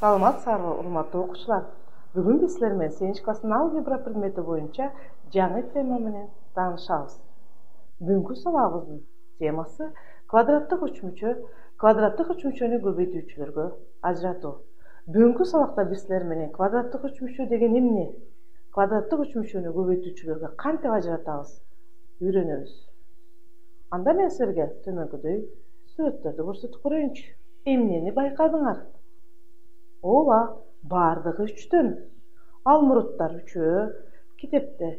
Саламатсыздарбы, урматтуу окуучулар. Бүгүн биз силер менен 7 класстын алгебра предмети боюнча жаңы тема менен таанышабыз. Бүгүнкү сабагыбыздын темасы квадраттык үчмүчө, квадраттык үчмүчөнү көбөйтүүчүлөргө ажыратуу. Бүгүнкү сабакта биз силер менен квадраттык үчмүчө деген эмне? Квадраттык үчмүчөнү көбөйтүүчүлөргө кантип ажыратабыз? Үйрөнөбүз. Анда мен силерге төмөнкүдөй сүрөттөрдү көрсөтүп көрөйүнчү. Эмнени байкадыңар? Ооба, бардыгы 3төн. Ал муруттар 3, китепте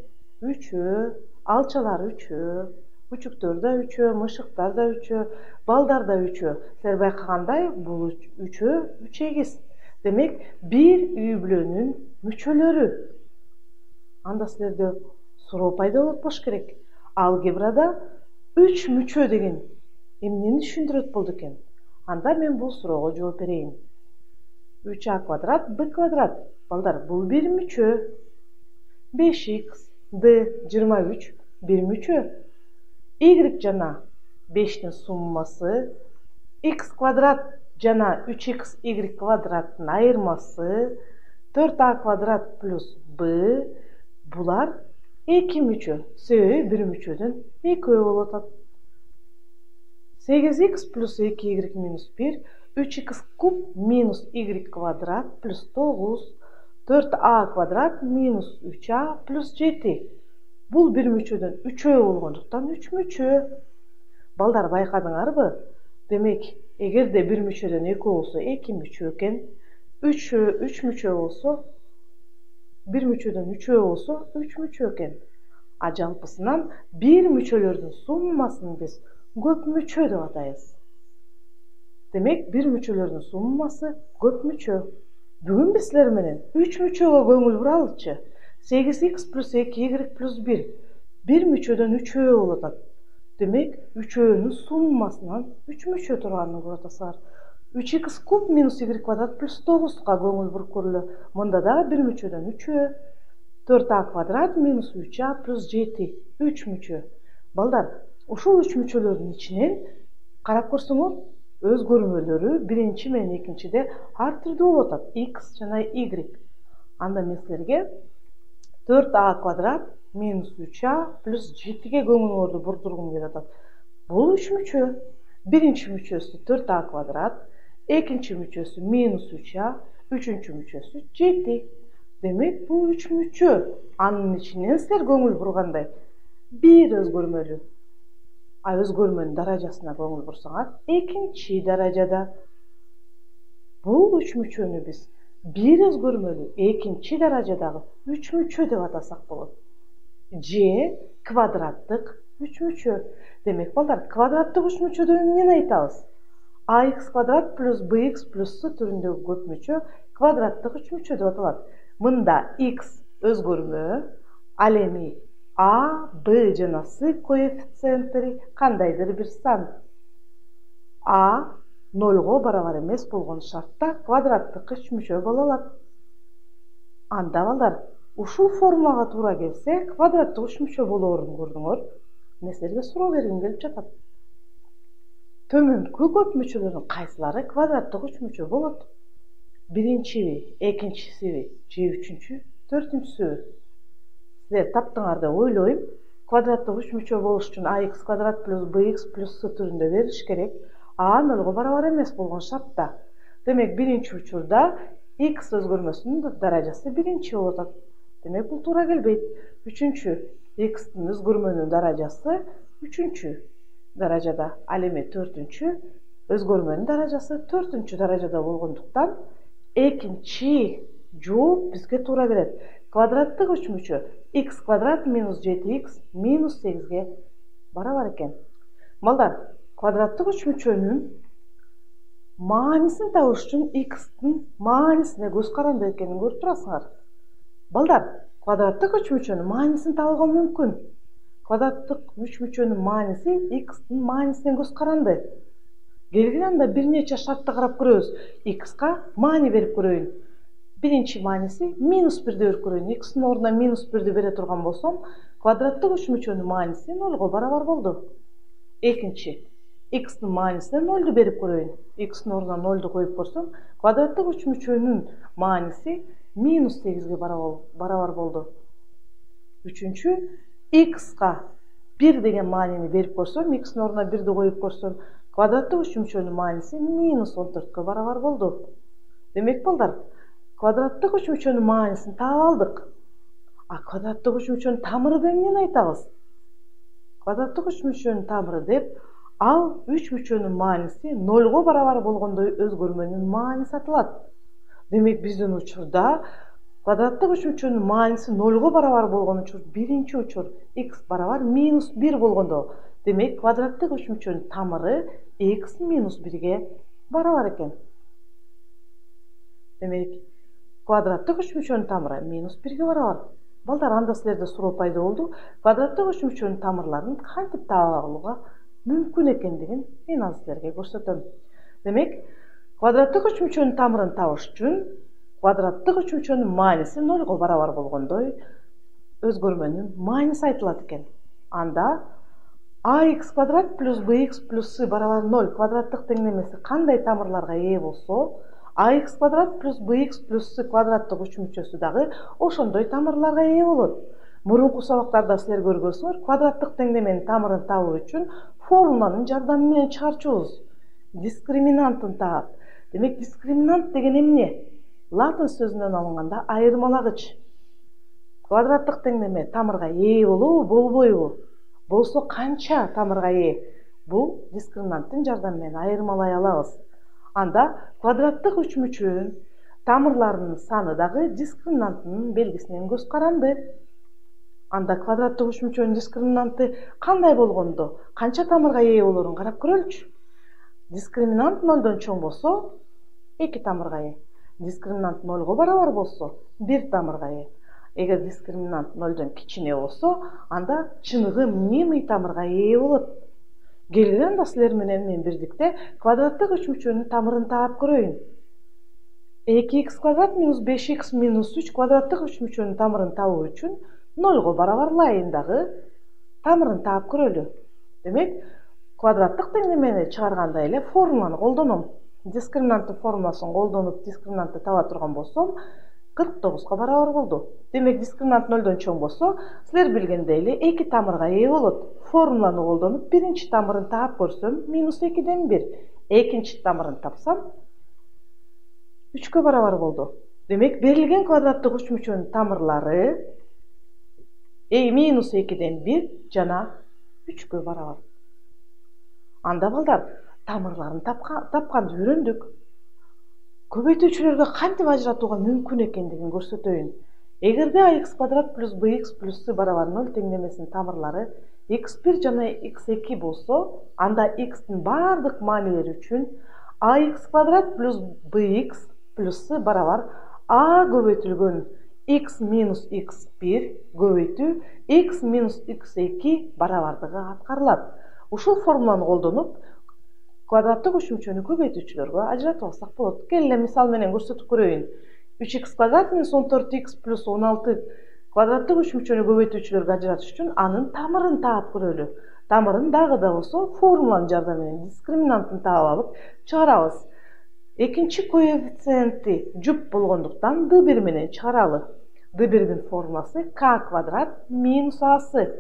3, алчалар 3, күчүктөр да 3, мышыктар да 3, балдар да 3. Силер байкагандай, бул 3 3 эгиз. Демек, бир үй бүлөнүн мүчөлөрү. Анда силерде суроо пайда болот болуш керек. Алгебрада 3 мүчө деген эмнени түшүндүрөт болду экен? Анда мен бул суроого жооп берейин. 3a квадрат, b квадрат. Балдар, бул бир мүчө. 5x, d 23, бир мүчө. Y жана 5тин суммасы, x квадрат жана 3x y квадраттын айырмасы, 4a квадрат плюс b, булар 2 мүчө. Себеби бир мүчөдөн 2 болуп атат. 8x плюс 2y минус 1, 3x куб минус y квадрат плюс 9, 4a квадрат минус 3a плюс 7. Бул бир мүчөдөн 3 болгондуктан 3 мүчө. Балдар, байкадыңарбы? Демек, эгерде бир мүчөдөн 2 болсо 2 мүчө экен, 3 мүчө болсо, бир мүчөдөн 3 болсо 3 мүчө экен. А жалпысынан бир мүчөлөрдүн суммасын биз көп мүчө деп атайбыз. Демек, бир мүчөлөрдүн суммасы көп мүчө. Бүгүн биз силер менен 3 мүчөгө көңүл буралычы. 8x плюс 2y плюс 1. Бир мүчөдөн 3 болуп атат. Демек, 3-нүн суммасынан 3 мүчө турганын көрүп атасыздар. 3x куб минус y квадрат плюс 9га көңүл буруп көрөлү. Мында да бир мүчөдөн 3. 4a квадрат минус 3a плюс 7. 3 мүчө. Балдар, ушул 3 мүчөлөрдүн ичинен карап көрсөңөр, өзгөрмөлөрү биринчи менен экинчиде ар түрдүү болуп атат. X жана Y. Анда мен силерге 4a квадрат минус 3a плюс 7ге көңүлүңөрдү бурдургум келип атат. Бул 3 мүчө. Биринчи мүчөсү 4a квадрат, экинчи мүчөсү минус 3a, үчүнчү мүчөсү 7. Демек, бул 3 мүчө. Анын ичинен силер көңүл бургандай бир өзгөрмөлү. А өзгөрмөнүн даражасына көңүл бурсаңар, экинчи даражада. Бул 3 мүчөнү биз бир өзгөрмөлү экинчи даражадагы 3 мүчө деп атасак болот. Ж квадраттык 3 мүчө. Демек, балдар, квадраттык 3 мүчөдөн эмнени айтабыз? ax квадрат плюс bx плюс c түрүндөгү көп мүчө квадраттык 3 мүчө деп аталат. Мында x өзгөрмө, ал эми a, b жана c коэффициенттери кандайдыр бир сан. a 0го барабар эмес болгон шартта квадраттык 3 мүчө боло алат. Анда, балдар, ушул формулага туура келсе, квадраттык 3 мүчө болоорун көрдүңөр. Мен силерге суроо бергим келип жатат. Төмөнкү көп мүчөлөрдүн кайсылары квадраттык 3 мүчө болот? Биринчиби, экинчисиби, же үчүнчү, төртүнчүсүбү? Силер таптыңар деп ойлойм. Квадраттык 3 мүчө болуш үчүн ax квадрат плюс bx плюс c түрүндө берилиш керек. a 0го барабар эмес болгон шартта. Демек, биринчи учурда x өзгөрмөсүнүн даражасы биринчи болуп атат. Демек, бул туура келбейт. Үчүнчү, x-тин өзгөрмөнүн даражасы үчүнчү даражада. Ал эми төртүнчү, өзгөрмөнүн даражасы төртүнчү даражада болгондуктан экинчи жооп бизге туура келет. Квадраттык 3 мүчө x квадрат минус 7x минус 8ге барабар экен. Балдар, квадраттык 3 мүчөнүн маанисин табыш үчүн x-тин маанисине көз каранды экенин көрүп турасыңар. Балдар, квадраттык 3 мүчөнүн маанисин табууга мүмкүн. Квадраттык 3 мүчөнүн мааниси x-тин маанисинен көз каранды. Келгиле анда бир нече шартты карап көрөбүз. X-ка маани берип көрөйүн. Биринчи мааниси минус 1 деп көрөйүн. X-тин ордуна минус 1 бере турган болсом, квадраттык 3 мүчөнүн мааниси 0го барабар болду. Экинчи, x'nin manisiне 0'du berip koyayım. X'nin ornuna 0'du koyup korsam, kvadratlık üçmüçönün manisi minus 8'ge barabar boldu. Üçüncü, x'ga 1 degen manini berip korsam, x'nin ornuna 1'di koyup korsam, kvadratlık üçmüçönün manisi minus 14'ge barabar boldu. Demek balдар, kvadratlık üçmüçönün manisini taap aldık. Kvadratlık üçmüçönün tamırı demden aytabız. Kvadratlık üçmüçönün tamırı dep, al üçmüçönün manisi 0'ga barabar bolgondoy özgörmөнүн manisi atılat. Demek bizden uçurda kvadratlık üçmüçönün manisi 0'ga barabar bolgon uçur, birinci uçur x barabar minus 1 bolgondo. Demek kvadratlık üçmüçönün tamırı x minus 1'ge barabar eken. Demek kvadratlık üçmüçönün tamırı minus 1'ge barabar. Balдар, анда силерде суроо пайда болду. Квадраттык üçmüçөнүн тамырларын кантип таап алууга мүмкүн экендигин мен азыр силерге көрсөтөм. Демек, квадраттык üçmüçөнүн тамырын табыш үчүн квадраттык üçmüçөнүн маниси 0'ga барабар болгондой өзгөрмөнүн маниси айтылат экен. Анда ax квадрат плюс bx плюс c барабар 0 квадраттык теңдемеси кандай тамырларга ээ болсо, ax квадрат плюс bx плюс c квадраттык üçmüçөсү дагы ошондой тамырларга ээ болот. Мурунку сабактарда силер көргөнсүңөр, квадраттык теңдеменин тамырын табуу үчүн формуланын жардамы менен чыгарчубуз. Дискриминантын таап. Демек, дискриминант деген эмне? Латин сөзүнөн алынганда айырмалагыч. Квадраттык теңдеме тамырга ээ болобу, болбойбу? Болсо канча тамырга ээ? Бул дискриминанттын жардамы менен айырмалай алабыз. Анда квадраттык üçmüçөнүн тамырларынын саны дагы дискриминантынын белгисинен көз каранды. Анда квадраттык üçmüçөнүн дискриминанты кандай болгондо, канча тамырга ээ болорун карап көрөлүчү. Дискриминант 0'дон чоң болсо, 2 тамырга ээ. Дискриминант 0'ga барабар болсо, 1 тамырга ээ. Эгер дискриминант 0'дон кичине болсо, анда чыныгы мими тамырга ээ болот. Келгиле анда силер менен мен бирдикте квадраттык üçmüçөнүн тамырын таап көрөйүн. 2x квадрат минус 5x минус 3 квадраттык üçmüçөнүн тамырын табуу үчүн 0'ga барабарлайын дагы тамырын таап көрөлү. Демек, квадраттык теңдемени чыгарганда эле формуланы колдоном. Дискриминанттын формуласын колдонуп дискриминантты таба турган болсом, 49'ga барабар болду. Демек, дискриминант 0'дон чоң болсо, силер билгендей эле 2 тамырга ээ болот. Формуланы колдонуп, биринчи тамырын таап көрсөм, минус 2'ден 1. Экинчи тамырын тапсам, 3'ке барабар болду. Демек, берилген квадраттык üçmüçөнүн тамырлары минус 2'ден 1 жана 3'ке барабар. Анда балдар, тамырларын тапканды үйрөндүк. Көбөйтүүчүлөргө кантип ажыратууга мүмкүн экендигин көрсөтөйүн. Эгерде ax квадрат плюс bx плюс c барабар 0 теңдемесинин тамырлары x1 жана x2 болсо, анда x'тин бардык маанилери үчүн ax квадрат плюс bx плюс c барабар a көбөйтүлгөн x минус x1 көбөйтүү x минус x2 барабардыгы аткарылат. Ушул формуланы колдонуп, квадраттык üçmüçөнү көбөйтүүчүлөргө ажыратып алсак болот. Келе мисал менен көрсөтүп көрөйүн. 3x квадрат минус 14x плюс 16 квадраттык üçmüçөнү көбөйтүүчүлөргө ажыратыш үчүн анын тамырын таап көрөлү. Тамырын дагы да болсо формуланын жардамы менен дискриминантын таап алып чыгарабыз. Экинчи коэффициенти жуп болгондуктан d1 менен чыгаралы. d1'дин формуласы k квадрат минус ac.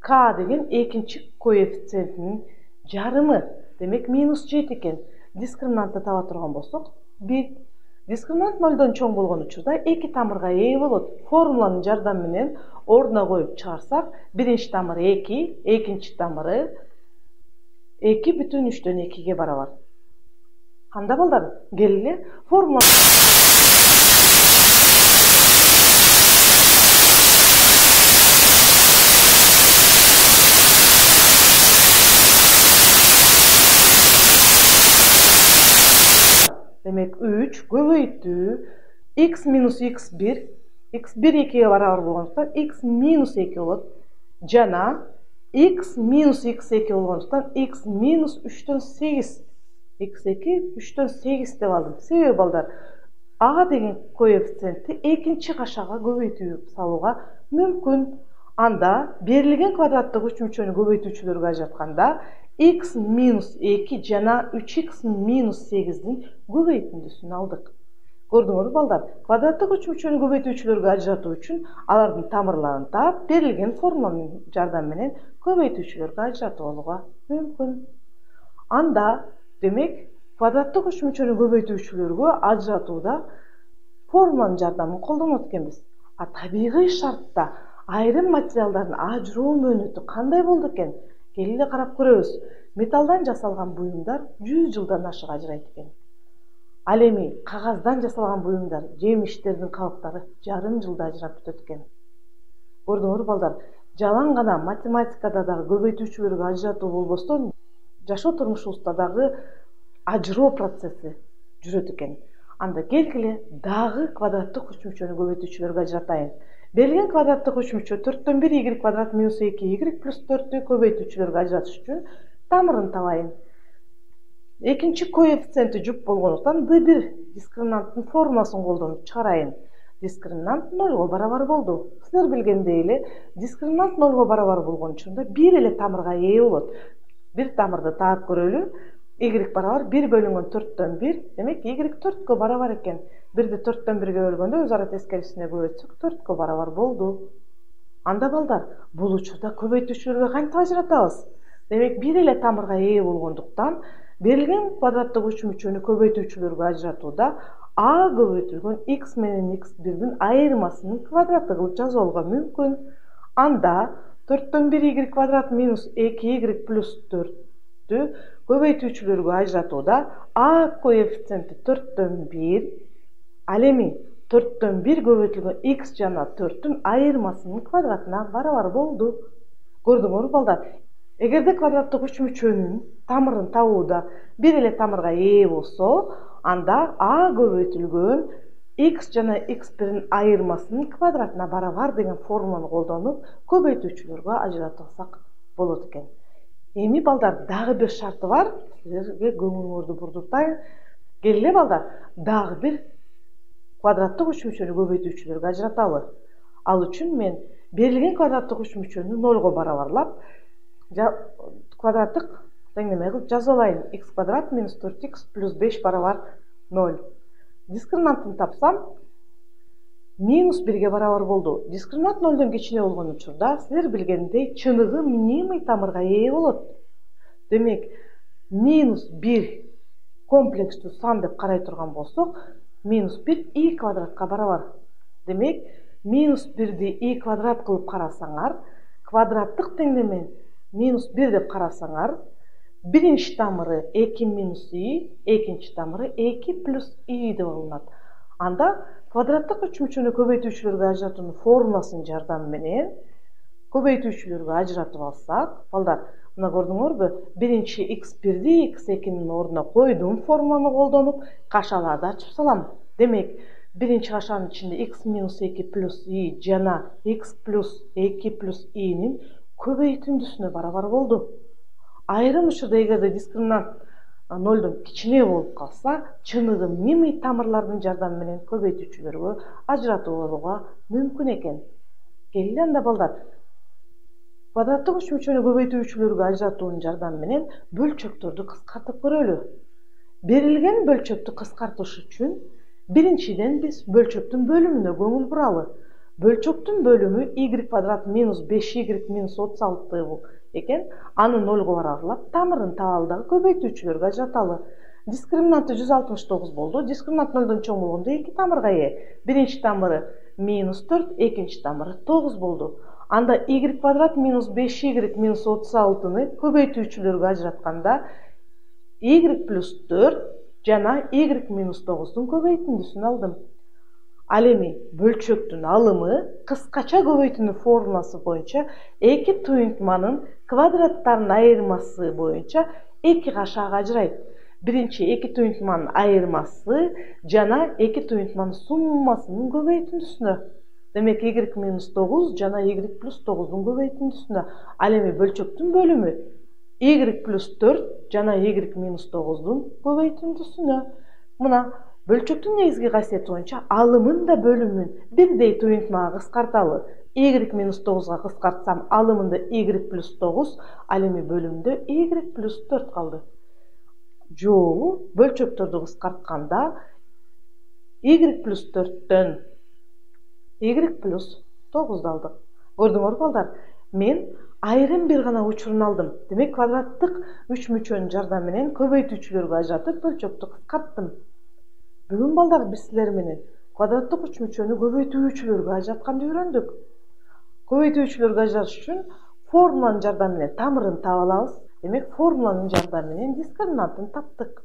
K деген экинчи коэффициентинин жарымы. Демек, минус 7 экен. Дискриминантты таба турган болсок, 1. Дискриминант 0'дон чоң болгон учурда 2 тамырга ээ болот. Формуланын жардамы менен ордуна коюп чыгарсак, биринчи тамыр 2, экинчи тамыры 2,3'дөн 2'ге барабар. Анда балдар, келгиле формула Демек, 3 көбөйтүү x минус x1, x1 2'ye барабар болгондуктан x минус 2 болот. Жана x минус x2 болгондуктан x минус 3'төн 8. x2 3'төн 8 деп алдым. Себеби балдар, a деген коэффициентти экинчи кашага көбөйтүү салууга мүмкүн. Анда берилген квадраттык üçmüçөнү көбөйтүүчүлөргө ажыратканда x minus 2 жана 3x minus 8'din көбөйтүндүсүн алдык. Көрдүңөрбү балдар? Квадраттык үчмүчөнү көбөйтүүчүлөргө ажыратуу үчүн алардын тамырларын таап, берилген формуlanын жардамы менен көбөйтүүчүлөргө ажыратып алууга мүмкүн. Анда, демек, квадраттык үчмүчөнү көбөйтүүчүлөргө ажыратууда формуланын жардамын колдонот экенбиз. А табигый шартта айрым материалдардын ажыроо мөөнөтү кандай болду экен? Келгиле карап көрөбүз. Металлдан жасалган буюмдар 100 жылдан ашык ажырайт экен. Ал эми кагаздан жасалган буюмдар, жемиштердин кабыктары жарым жылда ажырап бүтөт экен. Көрдүңөрбү балдар? Жалаң гана математикада дагы көбөйтүүчүлөргө ажыратуу болбостон, жашоо турмушубузда дагы ажыроо процесси жүрөт экен. Анда келгиле дагы квадраттык үчмүчөнү көбөйтүүчүлөргө ажыратайын. Берилген квадраттык үчмүчө 4-төн 1 y квадрат минус 2 y плюс 4'тү көбөйтүүчүлөргө ажыратыш үчүн тамырын табайын. Экинчи коэффициенти жуп болгондуктан d1 дискриминанттын формуласын колдонуп чыгарайын. Дискриминант 0-го барабар болду. Силер билгендей эле, дискриминант 0-го барабар болгон учурда бир эле тамырга ээ болот. Бир тамырды таап көрөлү. Y барабар 1 бөлүнгөн 4'төн 1, демек y 4'кө барабар экен. 1'ди 4'төн 1'ге бөлгөндө өз ара тескерисине көбөйтсөк 4'кө барабар болду. Анда балдар, бул учурда көбөйтүүчүлөргө кантип ажыратабыз? Демек, бир эле тамырга ээ болгондуктан, берилген квадраттык үчмүчөнү көбөйтүүчүлөргө ажыратууда a көбөйтүлгөн x менен x1'дин айырмасынын квадраты кылып жазып алууга мүмкүн. Анда 4'төн 1 y квадрат минус 2y плюс 4'тү көбөйтүүчүлөргө ажыратууда a коэффициенти 4'төн 1, ал эми 4'төн 1 көбөйтүлгөн x жана 4'түн айырмасынын квадратына барабар болду. Көрдүңөрбү балдар? Эгерде квадраттык үчмүчөнүн тамырын табууда бир эле тамырга ээ болсо, анда a көбөйтүлгөн x жана x1'ин айырмасынын квадратына барабар деген формуланы колдонуп көбөйтүүчүлөргө ажыратып алсак болот экен. Эми балдар, дагы бир шарты бар. Силерге көңүлүңөрдү бурдутайын. Келгиле балдар, дагы бир квадраттык үчмүчөнү көбөйтүүчүлөргө ажыраталы. Ал үчүн мен берилген квадраттык үчмүчөнү 0-го барабарлап, квадраттык теңдеме кылып жазып алайын. X квадрат минус 4x плюс 5 барабар 0. Дискриминантын тапсам, минус 1'ге барабар болду. Дискриминант 0'дон кичине болгон учурда, силер билгендей, чыныгы мнимый тамырга ээ болот. Демек, минус 1 комплекстүү сан деп карай турган болсок, минус 1 y квадратка барабар. Демек, минус 1'ди y квадрат кылып карасаңар, квадраттык теңдемен минус 1 деп карасаңар, биринчи тамыры 2 минус y, экинчи тамыры 2 плюс y деп алынат. Анда квадраттык үчмүчөнү көбөйтүүчүлөргө ажыратуунун формуласынын жардамы менен көбөйтүүчүлөргө ажыратып алсак, балдар, мына көрдүңөрбү? Биринчи x1'ди x2'нин ордуна койдум, формуланы колдонуп, кашаларды ачып салам. Демек, биринчи кашанын ичинде x минус 2 плюс y жана x плюс 2 плюс y'нин көбөйтүндүсүнө барабар болду. Айрым учурда эгерде дискриминант 0'дон кичине болуп калса, чыныгы мнимый тамырлардын жардамы менен көбөйтүүчүлөргө ажыратып алууга мүмкүн экен. Келгиле анда балдар, квадраттык үчмүчөнү көбөйтүүчүлөргө ажыратуунун жардамы менен бөлчөктөрдү кыскартып көрөлү. Берилген бөлчөктү кыскартыш үчүн биринчиден биз бөлчөктүн бөлүмүнө көңүл буралы. Бөлчөктүн бөлүмү y квадрат минус 5y минус 36 экен, аны 0-го барабарлап, тамырын табалы дагы көбөйтүүчүлөргө ажыраталы. Дискриминанты 169 болду. Дискриминант 0'дон чоң болгондо 2 тамырга ээ. Биринчи тамыры минус 4, экинчи тамыры 9 болду. Анда y квадрат минус 5y минус 36-ны көбөйтүүчүлөргө ажыратканда y плюс 4 жана y минус 9'дун көбөйтүндүсүн алдым. Ал эми бөлчөктүн алымы кыскача көбөйтүүнүн формуласы боюнча эки туюнтманын квадраттарынын айырмасы боюнча эки кашаага ажырайт. Биринчи эки туюнтманын айырмасы жана эки туюнтманын суммасынын көбөйтүндүсүнө. Демек, y минус 9 жана y плюс 9'дун көбөйтүндүсүнө. Ал эми бөлчөктүн бөлүмү y плюс 4 жана y минус 9'дун көбөйтүндүсүнө. Мына Бөлчөктүн негизги касиети боюнча алымын да бөлүмүн бирдей туюнтмага кыскарталы. Y минус 9га кыскартсам алымында y плюс 9, ал эми бөлүмдө y плюс 4 калды. Жолу бөлчөктөрдү кыскартканда y плюс 4төн y плюс 9 алдык. Көрдүңөрбү балдар? Мен айрым бир гана учурун алдым. Демек квадраттык үч мүчөнүн жардамы менен көбөйтүүчүлөргө ажыратып бөлчөктү кыскарттым. Бүгүн балдар биз силер менен квадраттык үч мүчөнү көбөйтүүчүлөргө ажыратканды үйрөндүк. Көбөйтүүчүлөргө ажыратыш үчүн формуланын жардамы менен тамырын таап алабыз. Демек формуланын жардамы менен дискриминантын таптык.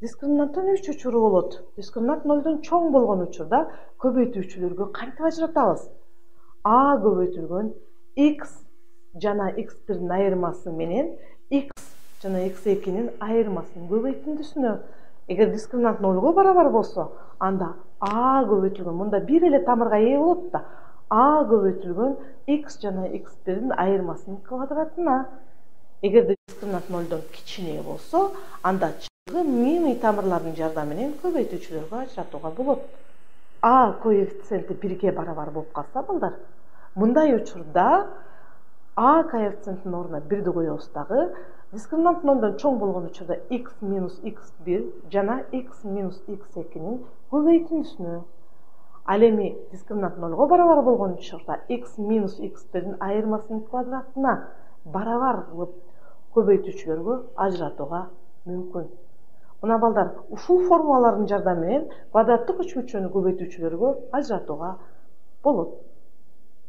Дискриминанттын үч учуру болот. Дискриминант 0дон чоң болгон учурда көбөйтүүчүлөргө кантип ажыратабыз? А көбөйтүлгөн x жана x1-дин айырмасы менен x жана x2-нин айырмасынын көбөйтүндүсүнө. Эгер дискриминант 0га барабар болсо, анда a көбөйтүлгөн мында бир эле тамырга ээ болот да. A көбөйтүлгөн x жана x1-дин айырмасынын квадратына. Эгерде дискриминант 0дон кичине болсо, анда чыгы мими тамырлардын жардамы менен көбөйтүүчүлөргө ажыратууга болот. A коэффициенти 1ге барабар болуп калса, балдар, мындай учурда A коэффициентинин ордуна 1ди коебуз дагы. Дискриминант 0дон чоң болгон учурда x минус x1 жана x минус x2-нин көбөйтүндүсүнө. Ал эми дискриминант 0га барабар болгон учурда x минус x1-дин айырмасынын квадратына барабар кылып көбөйтүүчүлөргө ажыратууга мүмкүн. Мына балдар, ушул формулалардын жардамы менен квадраттык үч мүчөнү көбөйтүүчүлөргө ажыратууга болот.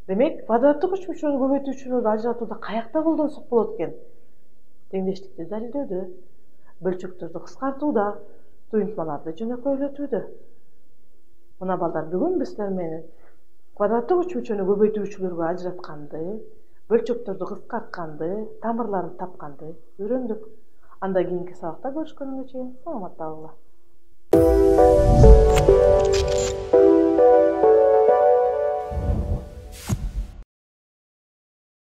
Демек, квадраттык үч мүчөнү көбөйтүүчүлөргө ажыратууда каякта колдонсок болот экен? Теңдештикти далилдөөдө, бөлчөктөрдү кыскартууда, туюнтмаларды жөнөкөйлөтүүдө. Мына балдар, бүгүн биз силер менен квадраттык үч мүчөнү көбөйтүүчүлөргө ажыратканды, бөлчөктөрдү кыскартканды, тамырларын тапканды үйрөндүк. Анда кийинки сабакта көрүшкөнгө чейин саламатта болуңар.